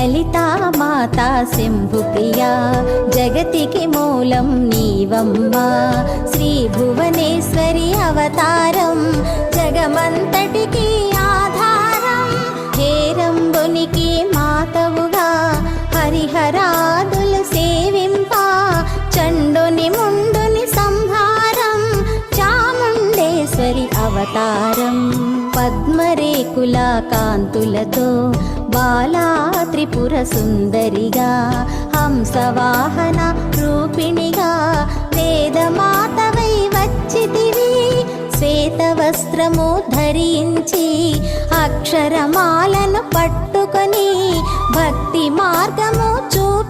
లలితా మాతా శంభుప్రియా జగతికి మూలం నీవమ్మా శ్రీ భువనేశ్వరి అవతారం జగమంతటికి ఆధారం హేరంబునికి మాతవుగా హరిహరాదులు సేవింప చండుని ముండుని సంహారం చాముండేశ్వరి అవతారం పద్మరేకుల కాంతులతో బాలా త్రిపుర సుందరిగా హంసవాహన రూపిణిగా వేదమాతవై వచ్చితివి శ్వేత వస్త్రము ధరించి అక్షరమాలను పట్టుకొని భక్తి మార్గము చూపి